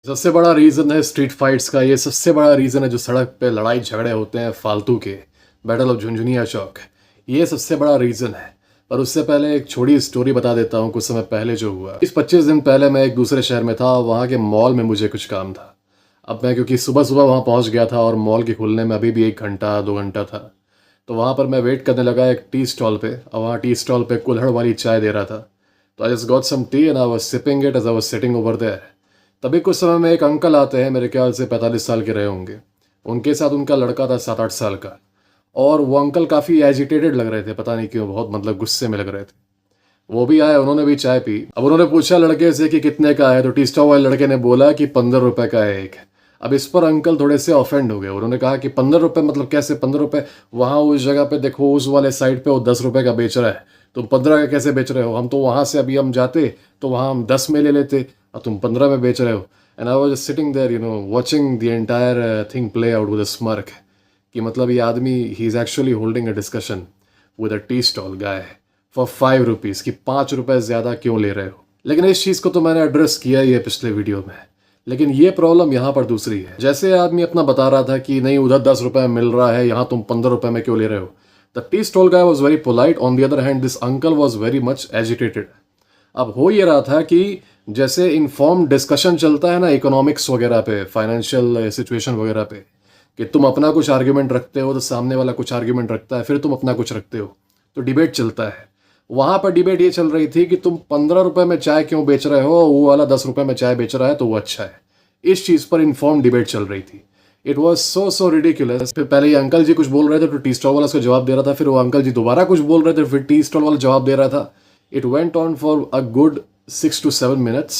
सबसे बड़ा रीज़न है स्ट्रीट फाइट्स का, ये सबसे बड़ा रीज़न है जो सड़क पे लड़ाई झगड़े होते हैं फालतू के, बैटल ऑफ झुनझुनिया चौक, ये सबसे बड़ा रीज़न है। पर उससे पहले एक छोटी स्टोरी बता देता हूँ कुछ समय पहले जो हुआ। 20-25 दिन पहले मैं एक दूसरे शहर में था, वहाँ के मॉल में मुझे कुछ काम था। अब मैं क्योंकि सुबह सुबह वहाँ पहुँच गया था और मॉल के खुलने में अभी भी 1 घंटा 2 घंटा था, तो वहाँ पर मैं वेट करने लगा एक टी स्टॉल पे, और वहाँ टी स्टॉल पे कुल्हड़ वाली चाय दे रहा था। तो I just got some tea and I was sipping it as I was sitting over there. तभी कुछ समय में एक अंकल आते हैं, मेरे ख्याल से 45 साल के रहे होंगे। उनके साथ उनका लड़का था 7-8 साल का, और वो अंकल काफ़ी एजिटेटेड लग रहे थे, पता नहीं क्यों, बहुत मतलब गुस्से में लग रहे थे। वो भी आए, उन्होंने भी चाय पी। अब उन्होंने पूछा लड़के से कि कितने का है, तो टी स्टॉल वाले लड़के ने बोला कि 15 रुपये का है एक। अब इस पर अंकल थोड़े से ऑफेंड हो गए। उन्होंने कहा कि 15 रुपये मतलब कैसे 15 रुपये, वहाँ उस जगह पे देखो, उस वाले साइड पे वो 10 रुपये का बेच रहा है, तुम 15 का कैसे बेच रहे हो? हम तो वहाँ से अभी हम जाते तो वहाँ हम 10 में ले लेते, और तुम 15 में बेच रहे हो। And I was just sitting there watching the entire thing play out with a smirk, कि मतलब ये आदमी ही is actually holding a discussion with a tea stall guy for 5 rupees, कि 5 रुपये ज़्यादा क्यों ले रहे हो। लेकिन इस चीज़ को तो मैंने एड्रेस किया ही है पिछले वीडियो में। लेकिन ये प्रॉब्लम यहाँ पर दूसरी है। जैसे आदमी अपना बता रहा था कि नहीं उधर 10 रुपये में मिल रहा है, यहाँ तुम 15 रुपये में क्यों ले रहे हो। The T stall guy was very polite, on the other hand this uncle was very much agitated. अब हो ये रहा था कि जैसे इन्फॉर्म डिस्कशन चलता है ना इकोनॉमिक्स वगैरह पे, फाइनेंशियल सिचुएशन वगैरह पे, कि तुम अपना कुछ आर्ग्यूमेंट रखते हो तो सामने वाला कुछ आर्ग्यूमेंट रखता है, फिर तुम अपना कुछ रखते हो, तो डिबेट चलता है। वहाँ पर डिबेट ये चल रही थी कि तुम 15 रुपये में चाय क्यों बेच रहे हो, वो वाला 10 रुपये में चाय बेच रहा है तो वो अच्छा है। इस चीज़ पर इन्फॉर्म डिबेट चल रही थी। It was so ridiculous. फिर पहले ये अंकल जी कुछ बोल रहे थे, तो टी स्टॉल वाला उसको जवाब दे रहा था, फिर वो अंकल जी दोबारा कुछ बोल रहे थे, फिर टी स्टॉल वाला जवाब दे रहा था। It went on for a good 6 to 7 minutes।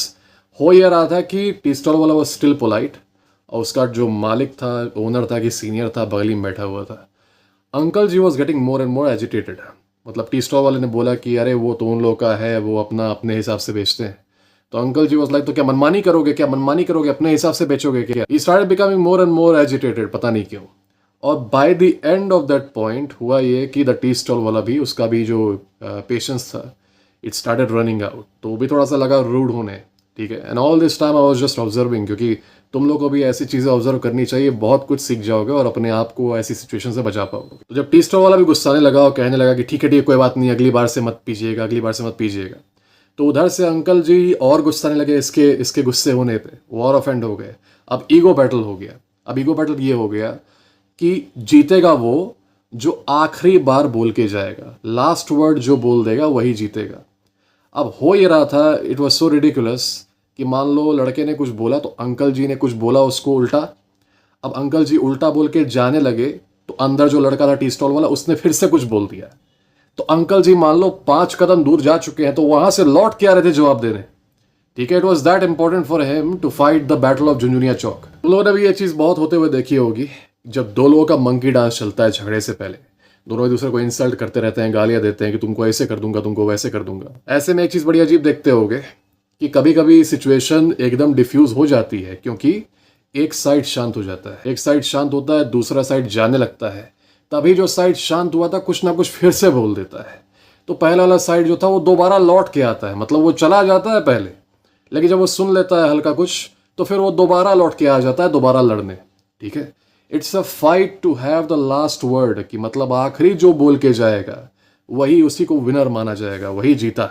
हो यह रहा था कि टी स्टॉल वाला वॉज स्टिल पोलाइट, और उसका जो मालिक था, ओनर था कि सीनियर था, बगल में बैठा हुआ था। Uncle ji was getting more and more agitated. मतलब टी स्टॉल वाले ने बोला कि अरे वो तो उन लोगों का है, वो अपना अपने हिसाब से बेचते हैं। तो अंकल जी वॉज लाइक, तो क्या मनमानी करोगे, क्या मनमानी करोगे, अपने हिसाब से बेचोगे क्या? He started becoming more and more agitated, पता नहीं क्यों। और by the end of that point हुआ ये कि द टी स्टॉल वाला भी, उसका भी जो पेशेंस था, इट स्टार्टेड रनिंग आउट। तो वो भी थोड़ा सा लगा रूड होने, ठीक है। And all this time I was just observing, क्योंकि तुम लोग को भी ऐसी चीज़ें ऑब्जर्व करनी चाहिए, बहुत कुछ सीख जाओगे और अपने आप को ऐसी सिचुएशन से बचा पाओगे। तो जब टी स्टॉल वाला भी गुस्साने लगा और कहने लगा कि ठीक है कोई बात नहीं, अगली बार से मत पीजिएगा, अगली बार से मत पीजिएगा, तो उधर से अंकल जी और गुस्साने लगे इसके गुस्से होने पे, वो और ऑफेंड हो गए। अब ईगो बैटल हो गया। अब ईगो बैटल ये हो गया कि जीतेगा वो जो आखिरी बार बोल के जाएगा, लास्ट वर्ड जो बोल देगा वही जीतेगा। अब हो ये रहा था, इट वॉज सो रिडिकुलस, कि मान लो लड़के ने कुछ बोला तो अंकल जी ने कुछ बोला उसको उल्टा। अब अंकल जी उल्टा बोल के जाने लगे, तो अंदर जो लड़का था टी स्टॉल वाला, उसने फिर से कुछ बोल दिया। तो अंकल जी मान लो 5 कदम दूर जा चुके हैं, तो वहां से लौट के आ रहे थे जवाब देने, ठीक है। It was that important for him to fight the battle of Jhunjhunia Chowk. तुम लोगों ने भी ये चीज़ बहुत होते हुए देखी होगी, जब दो लोगों का मंकी डांस चलता है झगड़े से पहले, दोनों एक दूसरे को इंसल्ट करते रहते हैं, गालियां देते हैं कि तुमको ऐसे कर दूंगा, तुमको वैसे कर दूंगा। ऐसे में एक चीज़ बड़ी अजीब देखते होगे कि कभी कभी सिचुएशन एकदम डिफ्यूज हो जाती है, क्योंकि एक साइड शांत हो जाता है, एक साइड शांत होता है, दूसरा साइड जाने लगता है। तभी जो साइड शांत हुआ था कुछ ना कुछ फिर से बोल देता है, तो पहला वाला साइड जो था वो दोबारा लौट के आता है। मतलब वो चला जाता है पहले, लेकिन जब वो सुन लेता है हल्का कुछ, तो फिर वो दोबारा लौट के आ जाता है, दोबारा लड़ने, ठीक है। It's a fight to have the last word, कि मतलब आखिरी जो बोल के जाएगा वही, उसी को विनर माना जाएगा, वही जीता,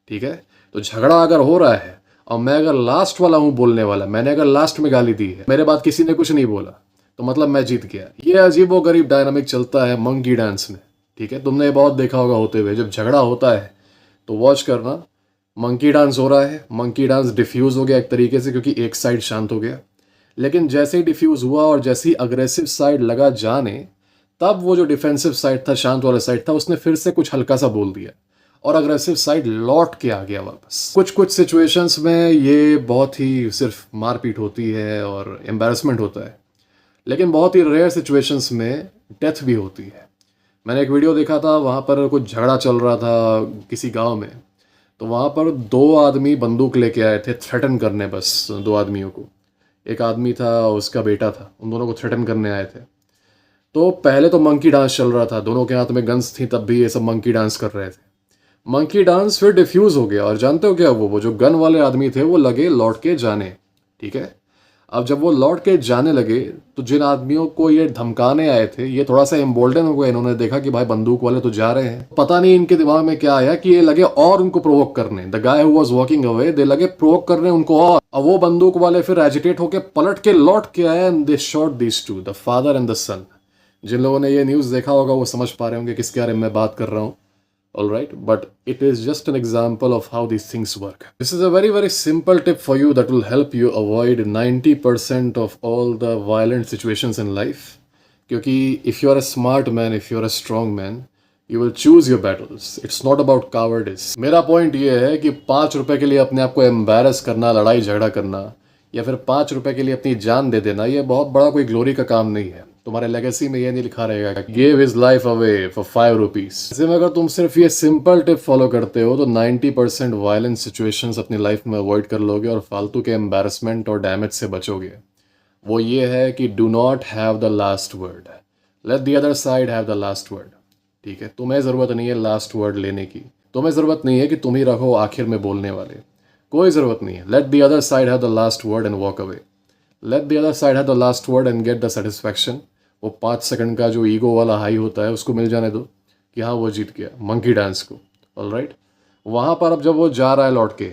ठीक है। तो झगड़ा अगर हो रहा है और मैं अगर लास्ट वाला हूं बोलने वाला, मैंने अगर लास्ट में गाली दी है, मेरे बाद किसी ने कुछ नहीं बोला, तो मतलब मैं जीत गया। ये अजीबो गरीब डायनामिक चलता है मंकी डांस में, ठीक है। तुमने ये बहुत देखा होगा होते हुए। जब झगड़ा होता है तो वॉच करना, मंकी डांस हो रहा है, मंकी डांस डिफ्यूज़ हो गया एक तरीके से, क्योंकि एक साइड शांत हो गया। लेकिन जैसे ही डिफ्यूज़ हुआ और जैसे ही अग्रेसिव साइड लगा जाने, तब वो जो डिफेंसिव साइड था, शांत वाला साइड था, उसने फिर से कुछ हल्का सा बोल दिया और अग्रेसिव साइड लौट के आ गया वापस। कुछ कुछ सिचुएशंस में ये बहुत ही सिर्फ मारपीट होती है और एम्बैरसमेंट होता है, लेकिन बहुत ही रेयर सिचुएशंस में डेथ भी होती है। मैंने एक वीडियो देखा था, वहाँ पर कुछ झगड़ा चल रहा था किसी गांव में, तो वहाँ पर 2 आदमी बंदूक लेके आए थे थ्रेटन करने, बस 2 आदमियों को। एक आदमी था, उसका बेटा था, उन दोनों को थ्रेटन करने आए थे। तो पहले तो मंकी डांस चल रहा था, दोनों के हाथ में गन्स थी, तब भी ये सब मंकी डांस कर रहे थे। मंकी डांस फिर डिफ्यूज़ हो गया, और जानते हो क्या, वो जो गन वाले आदमी थे वो लगे लौट के जाने, ठीक है। अब जब वो लौट के जाने लगे तो जिन आदमियों को ये धमकाने आए थे ये थोड़ा सा एम्बोल्डन हो गए। इन्होंने देखा कि भाई बंदूक वाले तो जा रहे हैं, पता नहीं इनके दिमाग में क्या आया कि ये लगे और उनको प्रोवोक करने। The guy who was walking away they लगे प्रोवोक करने उनको, और अब वो बंदूक वाले फिर एजिटेट होके पलट के लौट के आए and they shot these two, the father and the son. जिन लोगों ने ये न्यूज़ देखा होगा वो समझ पा रहे होंगे किसके बारे में मैं बात कर रहा हूँ। All right, but it is just an example of how these things work. This is a very, very simple tip for you that will help you avoid 90% of all the violent situations in life. क्योंकि if you are a smart man, if you are a strong man, you will choose your battles. It's not about cowardice. मेरा point ये है कि 5 रुपए के लिए अपने आप को एम्बेरस करना, लड़ाई झगड़ा करना, या फिर 5 रुपए के लिए अपनी जान दे देना, ये बहुत बड़ा कोई ग्लोरी का काम नहीं है। तुम्हारे लेगेसी में ये नहीं लिखा रहेगा give his life away for 5 rupees. ऐसे में अगर तुम सिर्फ ये सिंपल टिप फॉलो करते हो तो 90% वायलेंट सिचुएशंस अपनी लाइफ में अवॉइड कर लोगे और फालतू के एम्बेरसमेंट और डैमेज से बचोगे। वो ये है कि do not have the last word, late the other side have the last word. ठीक है, तुम्हें ज़रूरत नहीं है लास्ट वर्ड लेने की, तुम्हें ज़रूरत नहीं है कि तुम ही रहो आखिर में बोलने वाले, कोई ज़रूरत नहीं है। Late the other side have the last word and walk away. Late the other side have the last word and get the satisfaction. वो 5 सेकंड का जो ईगो वाला हाई होता है उसको मिल जाने दो कि हाँ वो जीत गया मंकी डांस को। ऑलराइट, वहाँ पर अब जब वो जा रहा है लौट के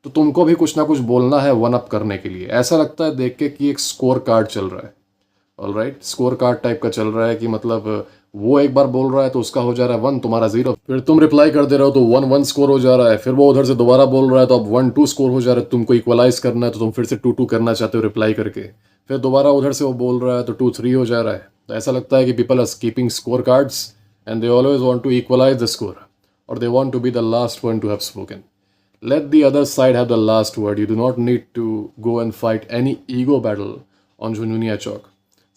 तो तुमको भी कुछ ना कुछ बोलना है वन अप करने के लिए। ऐसा लगता है देख के कि एक स्कोर कार्ड चल रहा है। ऑलराइट, स्कोर कार्ड टाइप का चल रहा है कि मतलब वो एक बार बोल रहा है तो उसका हो जा रहा है 1, तुम्हारा 0, फिर तुम रिप्लाई कर दे रहे हो तो 1-1 स्कोर हो जा रहा है, फिर वो उधर से दोबारा बोल रहा है तो अब 1-2 स्कोर हो जा रहा है। तुमको इक्वलाइज करना है तो तुम फिर से 2-2 करना चाहते हो रिप्लाई करके, फिर दोबारा उधर से वो बोल रहा है तो 2-3 हो जा रहा है। तो ऐसा लगता है कि people are keeping score cards and they always want to equalise the score और they want to be the last one to have spoken. Let the other side have the last word. You do not need to go and fight any ego battle on Jhunjhunia Chowk.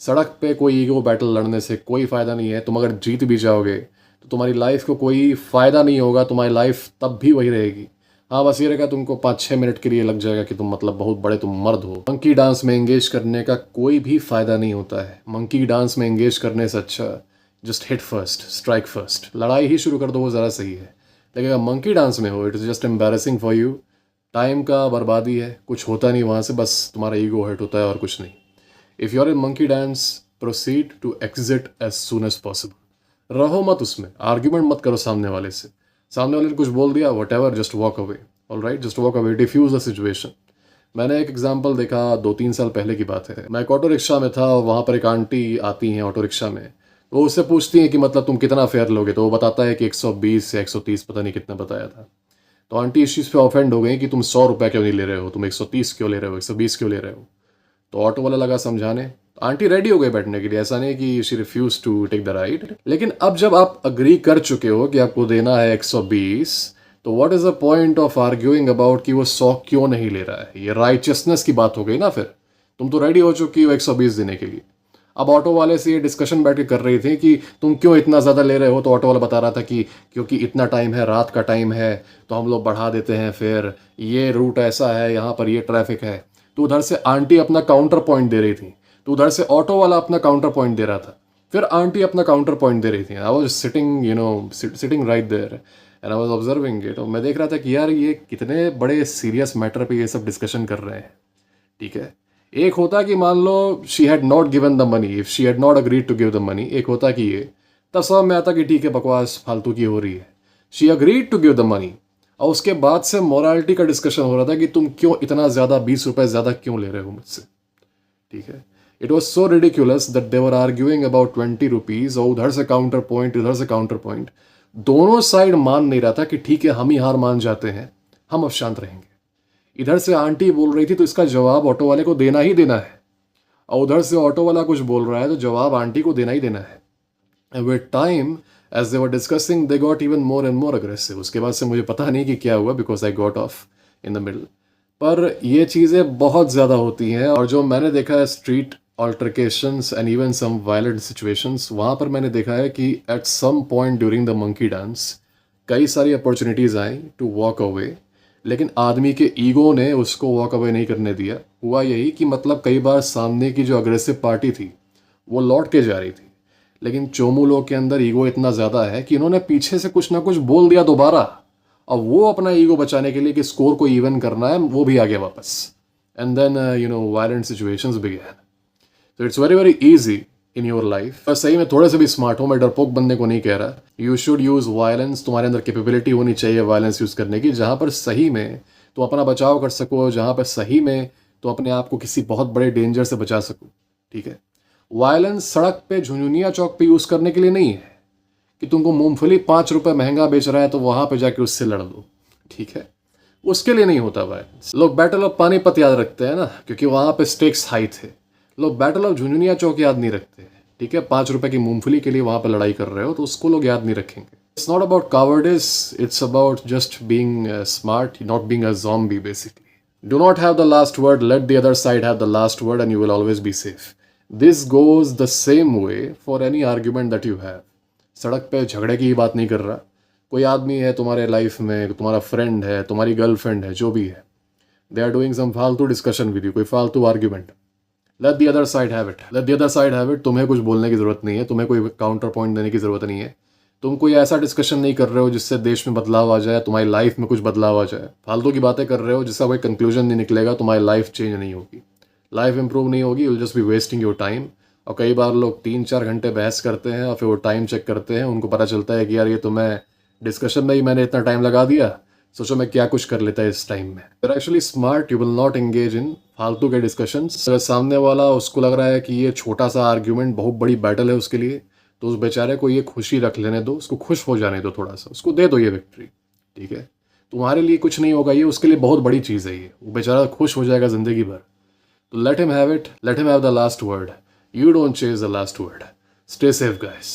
सड़क पे कोई ego battle लड़ने से कोई फ़ायदा नहीं है। तुम अगर जीत भी जाओगे तो तुम्हारी लाइफ को कोई फ़ायदा नहीं होगा, तुम्हारी लाइफ तब भी वही रहेगी। हाँ, बस ये रहेगा तुमको 5-6 मिनट के लिए लग जाएगा कि तुम मतलब बहुत बड़े तुम मर्द हो। मंकी डांस में एंगेज करने का कोई भी फ़ायदा नहीं होता है। मंकी डांस में एंगेज करने से अच्छा just hit first, strike first, लड़ाई ही शुरू कर दो, वो ज़रा सही है। लेकिन अगर मंकी डांस में हो it is just embarrassing for you, time का बर्बादी है, कुछ होता नहीं वहाँ से, बस तुम्हारा ईगो हर्ट होता है और कुछ नहीं। If you are in monkey dance proceed to exit as soon as possible. रहो मत उसमें, आर्ग्यूमेंट मत करो सामने वाले से। सामने वाले ने कुछ बोल दिया, whatever, just walk away. Alright, just walk away, diffuse the situation. मैंने एक एग्जाम्पल देखा 2-3 साल पहले की बात है। मैं एक ऑटो रिक्शा में था और वहाँ पर एक आंटी आती हैं ऑटो रिक्शा में। वो उससे पूछती हैं कि मतलब तुम कितना फेयर लोगे, तो वो बताता है कि 120 या 130 पता नहीं कितना बताया था। तो आंटी इस चीज़ पे ऑफेंड हो गई कि तुम 100 रुपये क्यों नहीं ले रहे हो, तुम 130 क्यों ले रहे हो, 120 क्यों ले रहे हो। तो ऑटो वाला लगा समझाने, आंटी रेडी हो गए बैठने के लिए, ऐसा नहीं कि she refuse to take the ride. लेकिन अब जब आप अग्री कर चुके हो कि आपको देना है 120, तो what is the point of arguing about कि वो 100 क्यों नहीं ले रहा है। ये राइचियसनेस की बात हो गई ना। फिर तुम तो रेडी हो चुकी हो 120 देने के लिए। अब ऑटो वाले से ये डिस्कशन बैठ के कर रही थी कि तुम क्यों इतना ज़्यादा ले रहे हो। तो ऑटो वाला बता रहा था कि क्योंकि इतना टाइम है, रात का टाइम है, तो हम लोग बढ़ा देते हैं, फिर ये रूट ऐसा है, यहाँ पर ये ट्रैफिक है। तो उधर से आंटी अपना काउंटर पॉइंट दे रही थी, तो उधर से ऑटो वाला अपना काउंटर पॉइंट दे रहा था, फिर आंटी अपना काउंटर पॉइंट दे रही थी। I was sitting sitting right there and I was observing it. और मैं देख रहा था कि यार ये कितने बड़े सीरियस मैटर पे ये सब डिस्कशन कर रहे हैं। ठीक है, एक होता कि मान लो she had not given the money, if she had not agreed to give the money, एक होता कि ये तब समझ में आता कि ठीक है बकवास फालतू की हो रही है। She agreed to give the money और उसके बाद से मोरालिटी का डिस्कशन हो रहा था कि तुम क्यों इतना ज़्यादा 20 रुपये ज़्यादा क्यों ले रहे हो मुझसे। ठीक है, it was so ridiculous that they were arguing about 20 rupees और उधर से काउंटर पॉइंट, इधर से काउंटर पॉइंट। दोनों साइड मान नहीं रहा था कि ठीक है हम ही हार मान जाते हैं, हम अब शांत रहेंगे। इधर से आंटी बोल रही थी तो इसका जवाब ऑटो वाले को देना ही देना है, और उधर से ऑटो वाला कुछ बोल रहा है तो जवाब आंटी को देना ही देना है। And with time as they were discussing they got even more and more aggressive. उसके बाद से मुझे पता नहीं कि क्या हुआ, because I got off in the middle. पर ये चीज़ें बहुत ज़्यादा होती हैं, और जो मैंने देखा है street altercations and even some violent situations, वहाँ पर मैंने देखा है कि at some point during the monkey dance कई सारी opportunities I to walk away, लेकिन आदमी के ईगो ने उसको वॉक अवे नहीं करने दिया। हुआ यही कि मतलब कई बार सामने की जो अग्रेसिव पार्टी थी वो लौट के जा रही थी, लेकिन चोमू लोग के अंदर ईगो इतना ज़्यादा है कि इन्होंने पीछे से कुछ ना कुछ बोल दिया दोबारा, और वो अपना ईगो बचाने के लिए कि स्कोर को इवन करना है वो भी आ गया वापस। and then violent situations began. So it's very very easy in your life. पर सही में थोड़े से भी स्मार्ट हो, मैं डरपोक बनने को नहीं कह रहा. You should use violence. तुम्हारे अंदर कैपेबिलिटी होनी चाहिए वायलेंस यूज़ करने की, जहाँ पर सही में तो अपना बचाव कर सको, जहाँ पर सही में तो अपने आप को किसी बहुत बड़े डेंजर से बचा सको. ठीक है. वायलेंस सड़क पे झुंझुनिया चौक पे यूज़ करने के लिए नहीं है कि तुमको मूंगफली 5 रुपए महंगा बेच रहा है तो वहाँ पे जाके उससे लड़ लो. ठीक है. उसके लिए नहीं होता वायलेंस. लोग बैटल ऑफ पानीपत याद रखते हैं ना, क्योंकि वहाँ पे स्टेक्स हाई थे. लोग बैटल ऑफ झुंझुनिया चौक याद नहीं रखते. ठीक है. 5 रुपए की मूंगफली के लिए वहाँ पे लड़ाई कर रहे हो तो उसको लोग याद नहीं रखेंगे. It's not about cowardice, it's about just being smart, not being a zombie basically. Do not have the last word, let the other side have the last word and you will always be safe. This goes the same way for any argument that you have. सड़क पे झगड़े की ही बात नहीं कर रहा. कोई आदमी है तुम्हारे लाइफ में, तुम्हारा फ्रेंड है, तुम्हारी गर्लफ्रेंड है, जो भी है, दे आर डूइंग सम फालतू डिस्कशन विद यू, कोई फालतू argument. Late the other side have it, late the other side have it. तुम्हें कुछ बोलने की ज़रूरत नहीं है, तुम्हें कोई काउंटर पॉइंट देने की ज़रूरत नहीं है. तुम कोई ऐसा डिस्कशन नहीं कर रहे हो जिससे देश में बदलाव आ जाए, तुम्हारी लाइफ में कुछ बदलाव आ जाए. फालतू की बातें कर रहे हो जिसका कोई कंक्लूजन नहीं निकलेगा, तुम्हारी लाइफ चेंज नहीं होगी, लाइफ इंप्रूव नहीं होगी. You will just be wasting your time. और कई बार लोग 3-4 घंटे बहस करते हैं और फिर वो टाइम चेक करते हैं, उनको पता चलता है कि यार ये तो मैं डिस्कशन में ही मैंने इतना टाइम लगा दिया, सोचो मैं क्या कुछ कर लेता है इस टाइम में. You actually smart, you will not engage in फालतू के डिस्कशन. अगर सामने वाला उसको लग रहा है कि ये छोटा सा आर्ग्यूमेंट बहुत बड़ी बैटल है उसके लिए, तो उस बेचारे को ये खुशी रख लेने दो, उसको खुश हो जाने दो, थोड़ा सा उसको दे दो ये विक्ट्री. ठीक है. तुम्हारे लिए कुछ नहीं होगा, ये उसके लिए बहुत बड़ी चीज़ है. ये वो बेचारा खुश हो जाएगा ज़िंदगी भर. तो let him have it, let him have the last word. You don't chase the last word. Stay safe guys.